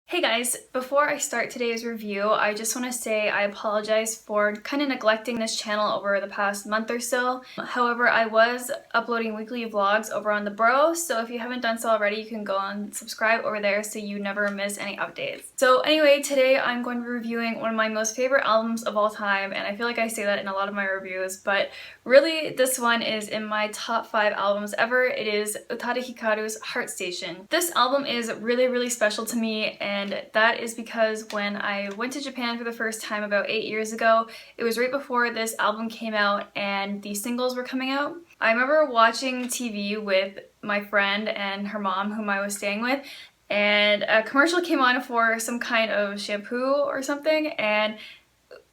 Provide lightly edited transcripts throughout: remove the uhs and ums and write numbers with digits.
Hey guys, before I start today's review, I just want to say I apologize for kind of neglecting this channel over the past month or so. However, I was uploading weekly vlogs over on the Bro, so if you haven't done so already, you can go and subscribe over there so you never miss any updates. So anyway, today I'm going to be reviewing one of my most favorite albums of all time, and I feel like I say that in a lot of my reviews, but really this one is in my top 5 albums ever. It is Utada Hikaru's Heart Station. This album is really special to me, and that is because when I went to Japan for the first time about 8 years ago, it was right before this album came out and the singles were coming out. I remember watching TV with my friend and her mom, whom I was staying with, and a commercial came on for some kind of shampoo or something, and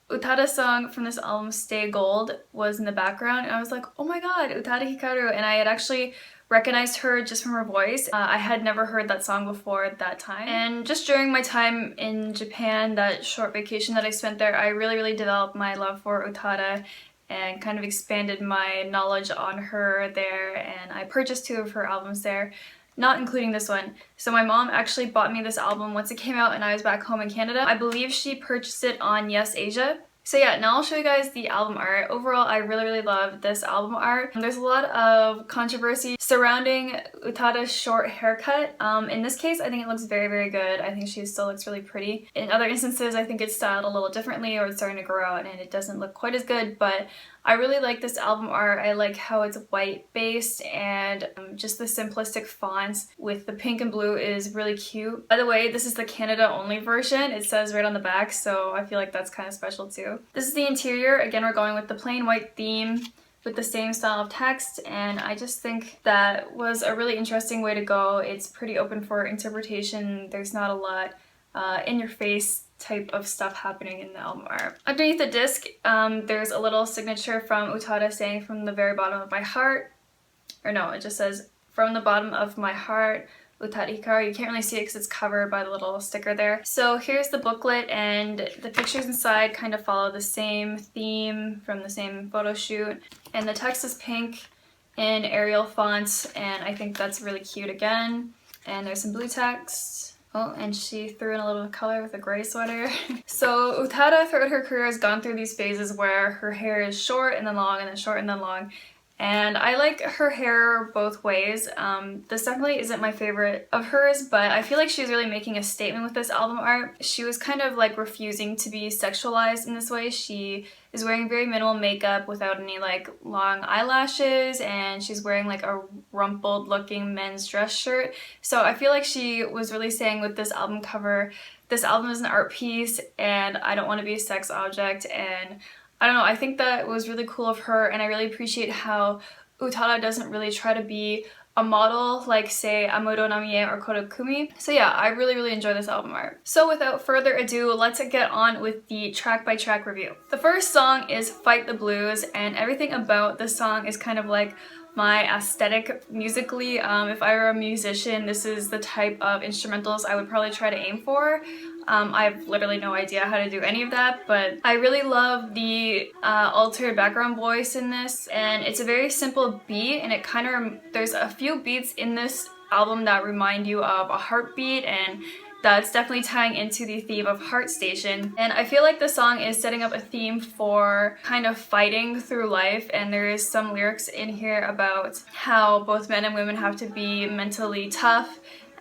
Utada's song from this album, Stay Gold, was in the background, and I was like, oh my god, Utada Hikaru, and I had actually recognized her just from her voice. I had never heard that song before at that time. And just during my time in Japan, that short vacation that I spent there, I really developed my love for Utada and kind of expanded my knowledge on her there, and I purchased 2 of her albums there, not including this one. So my mom actually bought me this album once it came out and I was back home in Canada. I believe she purchased it on Yes Asia. So yeah, now I'll show you guys the album art. Overall, I really love this album art. There's a lot of controversy surrounding Utada's short haircut. In this case, I think it looks very good. I think she still looks really pretty. In other instances, I think it's styled a little differently, or it's starting to grow out and it doesn't look quite as good, but I really like this album art. I like how it's white based, and just the simplistic fonts with the pink and blue is really cute. By the way, this is the Canada only version. It says right on the back, so I feel like that's kind of special too. This is the interior. Again, we're going with the plain white theme with the same style of text, and I just think that was a really interesting way to go. It's pretty open for interpretation. There's not a lot in your face type of stuff happening in the album art. Underneath the disc, there's a little signature from Utada saying from the very bottom of my heart, or no, it just says from the bottom of my heart, Utada Hikaru. You can't really see it because it's covered by the little sticker there. So here's the booklet, and the pictures inside kind of follow the same theme from the same photo shoot, and the text is pink in Arial fonts, and I think that's really cute again. And there's some blue text. Oh, and she threw in a little color with a gray sweater. So Utada throughout her career has gone through these phases where her hair is short and then long and then short and then long. And I like her hair both ways. This definitely isn't my favorite of hers, but I feel like she's really making a statement with this album art. She was kind of like refusing to be sexualized in this way. She is wearing very minimal makeup without any like long eyelashes, and she's wearing like a rumpled looking men's dress shirt. So I feel like she was really saying with this album cover, this album is an art piece and I don't want to be a sex object. And I don't know, I think that was really cool of her, and I really appreciate how Utada doesn't really try to be a model like, say, Amuro Namie or Kodokumi. So yeah, I really enjoy this album art. So without further ado, let's get on with the track-by-track review. The first song is Fight the Blues, and everything about this song is kind of like my aesthetic musically. If I were a musician, this is the type of instrumentals I would probably try to aim for. I have literally no idea how to do any of that, but I really love the altered background voice in this, and it's a very simple beat, and it kind of, there's a few beats in this album that remind you of a heartbeat, and that's definitely tying into the theme of Heart Station. And I feel like the song is setting up a theme for kind of fighting through life, and there is some lyrics in here about how both men and women have to be mentally tough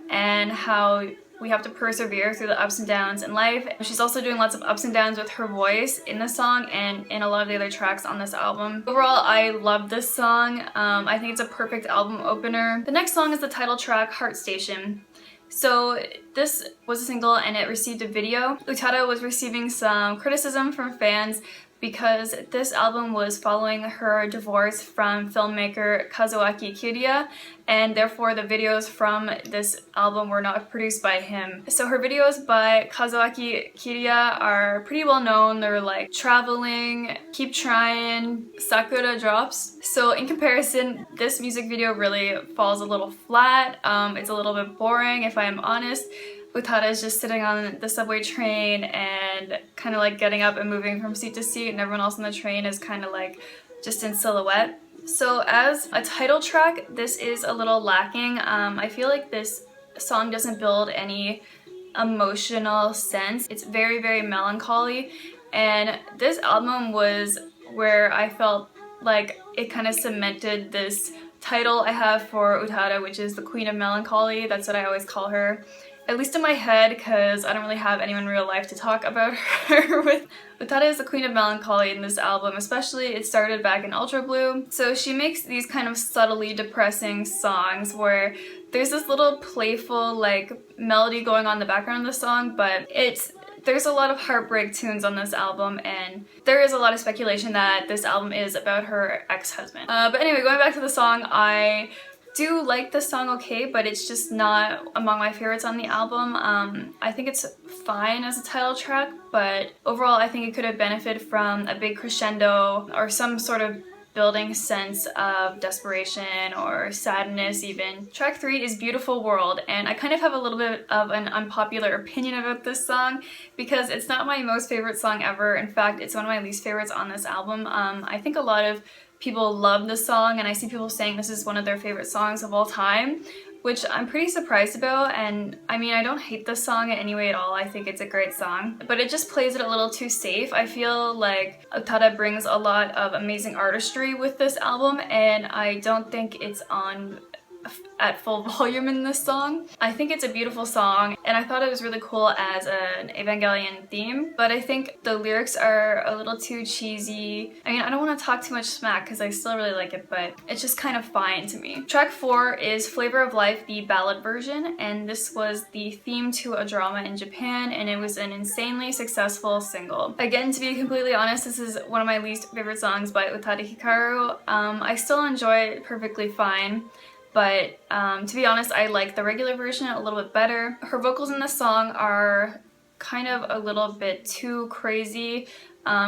and how we have to persevere through the ups and downs in life. She's also doing lots of ups and downs with her voice in the song and in a lot of the other tracks on this album. Overall, I love this song. I think it's a perfect album opener. The next song is the title track, Heart Station. So this was a single and it received a video. Utada was receiving some criticism from fans because this album was following her divorce from filmmaker Kazuaki Kiriya, and therefore the videos from this album were not produced by him. So her videos by Kazuaki Kiriya are pretty well known. They're like Traveling, Keep Trying, Sakura Drops. So in comparison, this music video really falls a little flat. It's a little bit boring, if I am honest. Utada is just sitting on the subway train and kind of like getting up and moving from seat to seat, and everyone else on the train is kind of like just in silhouette. So as a title track, this is a little lacking. I feel like this song doesn't build any emotional sense. It's very, very melancholy, and this album was where I felt like it kind of cemented this title I have for Utada, which is the Queen of Melancholy. That's what I always call her. At least in my head, because I don't really have anyone in real life to talk about her with. Utada is the Queen of Melancholy in this album, especially it started back in Ultra Blue. So she makes these kind of subtly depressing songs where there's this little playful like melody going on in the background of the song, but there's a lot of heartbreak tunes on this album, and there is a lot of speculation that this album is about her ex-husband. But anyway, going back to the song, I do like the song okay, but it's just not among my favorites on the album. I think it's fine as a title track, but overall I think it could have benefited from a big crescendo or some sort of building sense of desperation or sadness even. Track 3 is Beautiful World, and I kind of have a little bit of an unpopular opinion about this song because it's not my most favorite song ever. In fact, it's one of my least favorites on this album. I think a lot of people love this song, and I see people saying this is one of their favorite songs of all time, which I'm pretty surprised about. And I mean, I don't hate this song in any way at all. I think it's a great song, but it just plays it a little too safe. I feel like Utada brings a lot of amazing artistry with this album, and I don't think it's on at full volume in this song. I think it's a beautiful song, and I thought it was really cool as an Evangelion theme, but I think the lyrics are a little too cheesy. I mean, I don't want to talk too much smack because I still really like it, but it's just kind of fine to me. Track 4 is Flavor of Life, the ballad version, and this was the theme to a drama in Japan, and it was an insanely successful single. Again, to be completely honest, this is one of my least favorite songs by Utada Hikaru. I still enjoy it perfectly fine, but to be honest, I like the regular version a little bit better. Her vocals in this song are kind of a little bit too crazy.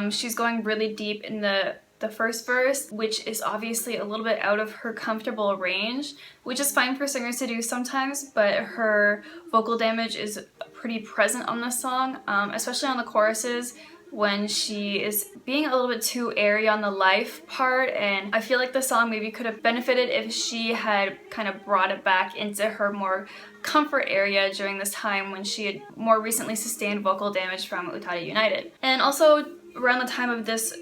She's going really deep in the first verse, which is obviously a little bit out of her comfortable range, which is fine for singers to do sometimes, but her vocal damage is pretty present on this song, especially on the choruses, when she is being a little bit too airy on the life part, and I feel like the song maybe could have benefited if she had kind of brought it back into her more comfort area during this time when she had more recently sustained vocal damage from Utada United. And also around the time of this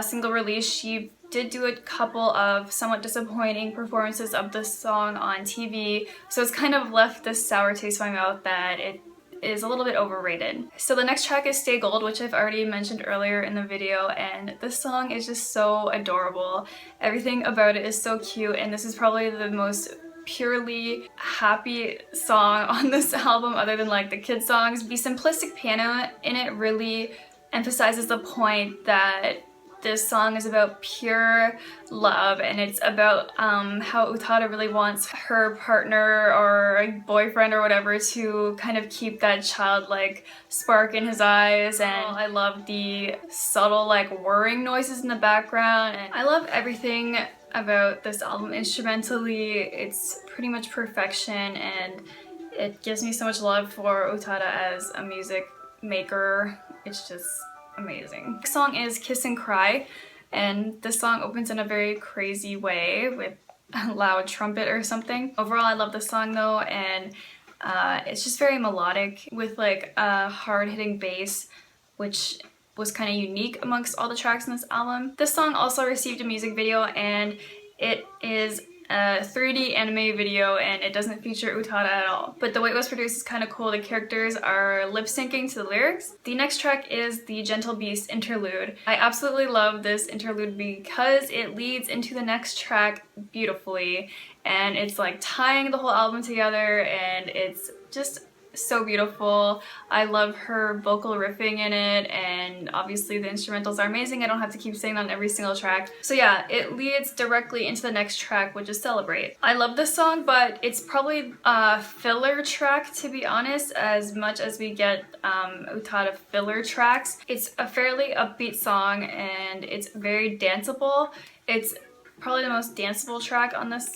single release, she did do a couple of somewhat disappointing performances of this song on TV, so it's kind of left this sour taste in my mouth that it is a little bit overrated. So the next track is Stay Gold, which I've already mentioned earlier in the video, and this song is just so adorable. Everything about it is so cute, and this is probably the most purely happy song on this album other than like the kids songs. The simplistic piano in it really emphasizes the point that this song is about pure love, and it's about how Utada really wants her partner or boyfriend or whatever to kind of keep that childlike spark in his eyes. And I love the subtle like whirring noises in the background, and I love everything about this album instrumentally. It's pretty much perfection, and it gives me so much love for Utada as a music maker. It's just amazing. The song is Kiss and Cry, and this song opens in a very crazy way with a loud trumpet or something. Overall, I love this song though, and it's just very melodic with like a hard-hitting bass, which was kind of unique amongst all the tracks in this album. This song also received a music video, and it is a 3D anime video, and it doesn't feature Utada at all. But the way it was produced is kind of cool. The characters are lip syncing to the lyrics. The next track is the Gentle Beast Interlude. I absolutely love this interlude because it leads into the next track beautifully, and it's like tying the whole album together, and it's just so beautiful. I love her vocal riffing in it, and obviously the instrumentals are amazing. I don't have to keep saying that on every single track. So yeah, it leads directly into the next track, which is Celebrate. I love this song, but it's probably a filler track, to be honest, as much as we get Utada filler tracks. It's a fairly upbeat song, and it's very danceable. It's probably the most danceable track on this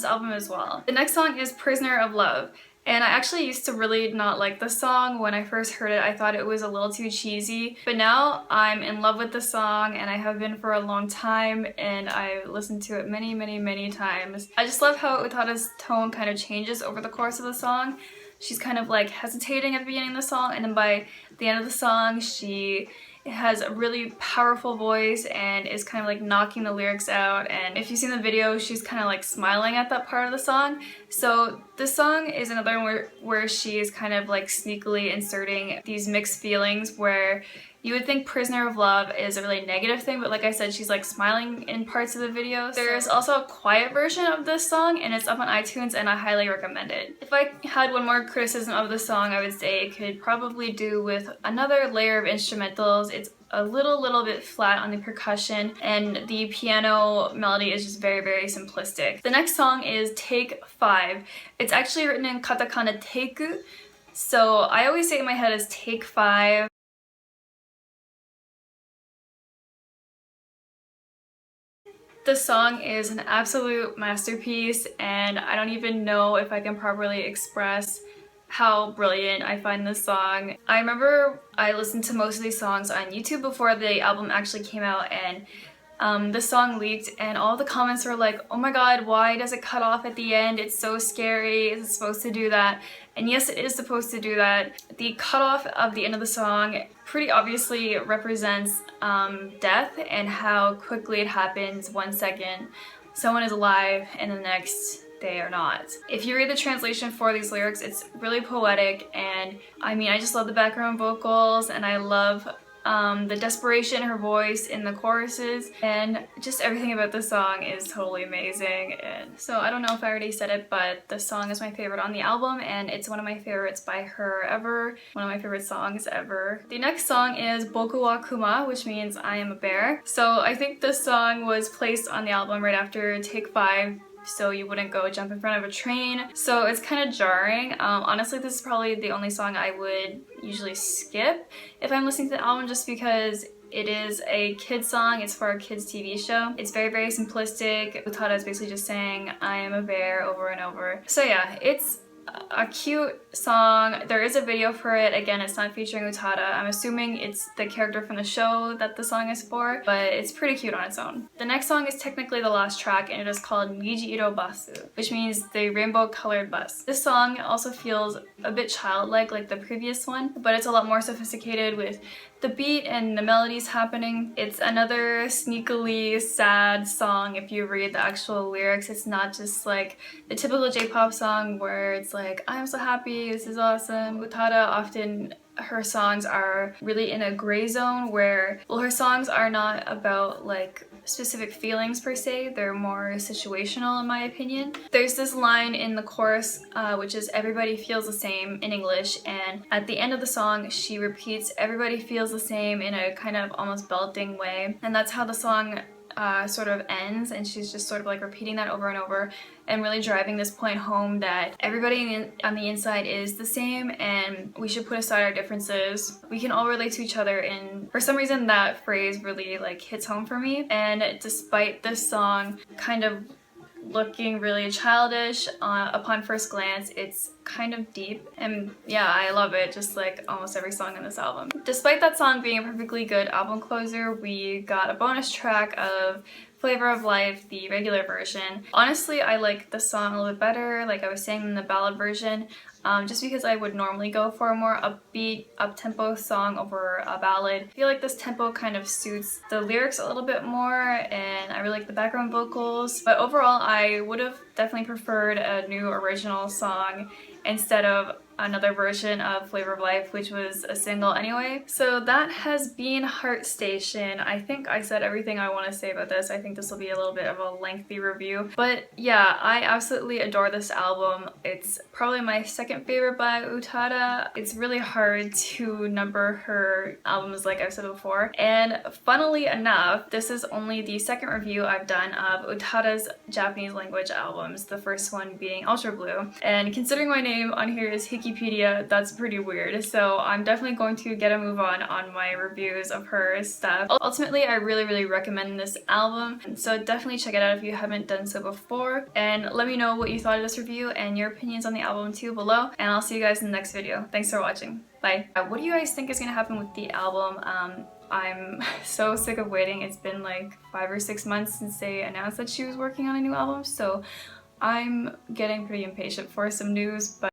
album as well. The next song is Prisoner of Love. And I actually used to really not like this song. When I first heard it, I thought it was a little too cheesy. But now I'm in love with the song, and I have been for a long time, and I listened to it many, many, many times. I just love how Utada's tone kind of changes over the course of the song. she's kind of like hesitating at the beginning of the song, and then by the end of the song she has a really powerful voice and is kind of like knocking the lyrics out. And if you've seen the video, she's kind of like smiling at that part of the song. So this song is another one where she is kind of like sneakily inserting these mixed feelings, where you would think Prisoner of Love is a really negative thing, but like I said, she's like smiling in parts of the video. There's also a quiet version of this song, and it's up on iTunes, and I highly recommend it. If I had one more criticism of the song, I would say it could probably do with another layer of instrumentals. It's a little bit flat on the percussion, and the piano melody is just very simplistic. The next song is Take 5. It's actually written in katakana Teiku, so I always say it in my head as Take 5. The song is an absolute masterpiece, and I don't even know if I can properly express how brilliant I find this song. I remember I listened to most of these songs on YouTube before the album actually came out, and the song leaked, and all the comments were like, oh my god, why does it cut off at the end? It's so scary. Is it supposed to do that? And yes, it is supposed to do that. The cutoff of the end of the song pretty obviously represents death, and how quickly it happens. 1 second someone is alive and the next they are not. If you read the translation for these lyrics, it's really poetic, and I mean, I just love the background vocals, and I love the desperation in her voice in the choruses, and just everything about the song is totally amazing. And so I don't know if I already said it, but the song is my favorite on the album, and it's one of my favorites by her ever, one of my favorite songs ever. The next song is Boku wa Kuma, which means I am a bear. So I think this song was placed on the album right after Take 5, so you wouldn't go jump in front of a train. So it's kind of jarring. Honestly, this is probably the only song I would usually skip if I'm listening to the album, just because it is a kid's song. It's for a kid's TV show. It's very simplistic. Utada is basically just saying I am a bear over and over. So yeah, it's a cute song. There is a video for it. Again, it's not featuring Utada. I'm assuming it's the character from the show that the song is for, but it's pretty cute on its own. The next song is technically the last track, and it is called Niji Iro Basu, which means the rainbow colored bus. This song also feels a bit childlike like the previous one, but it's a lot more sophisticated with the beat and the melodies happening. It's another sneakily sad song. If you read the actual lyrics, it's not just like the typical J-pop song where it's like, I'm so happy, this is awesome. Utada often, her songs are really in a gray zone where, well, her songs are not about like specific feelings per se, they're more situational in my opinion. There's this line in the chorus which is everybody feels the same in English, and at the end of the song she repeats everybody feels the same in a kind of almost belting way, and that's how the song sort of ends, and she's just sort of like repeating that over and over and really driving this point home that everybody on the inside is the same, and we should put aside our differences. We can all relate to each other, and for some reason that phrase really like hits home for me. And despite this song kind of looking really childish upon first glance, it's kind of deep, and yeah, I love it, just like almost every song in this album. Despite that song being a perfectly good album closer, we got a bonus track of Flavor of Life, the regular version. Honestly, I like the song a little bit better, like I was saying, in the ballad version, just because I would normally go for a more upbeat, up-tempo song over a ballad. I feel like this tempo kind of suits the lyrics a little bit more, and I really like the background vocals, but overall I would have definitely preferred a new original song instead of another version of Flavor of Life, which was a single anyway. So that has been Heart Station. I think I said everything I want to say about this. I think this will be a little bit of a lengthy review, but yeah, I absolutely adore this album. It's probably my second favorite by Utada. It's really hard to number her albums like I've said before, and funnily enough, this is only the second review I've done of Utada's Japanese language albums, the first one being Ultra Blue, and considering my name on here is Wikipedia, that's pretty weird, so I'm definitely going to get a move on my reviews of her stuff. Ultimately, I really recommend this album, so definitely check it out if you haven't done so before, and let me know what you thought of this review and your opinions on the album too below, and I'll see you guys in the next video. Thanks for watching. Bye. What do you guys think is gonna happen with the album? I'm so sick of waiting. It's been like 5 or 6 months since they announced that she was working on a new album, so I'm getting pretty impatient for some news, but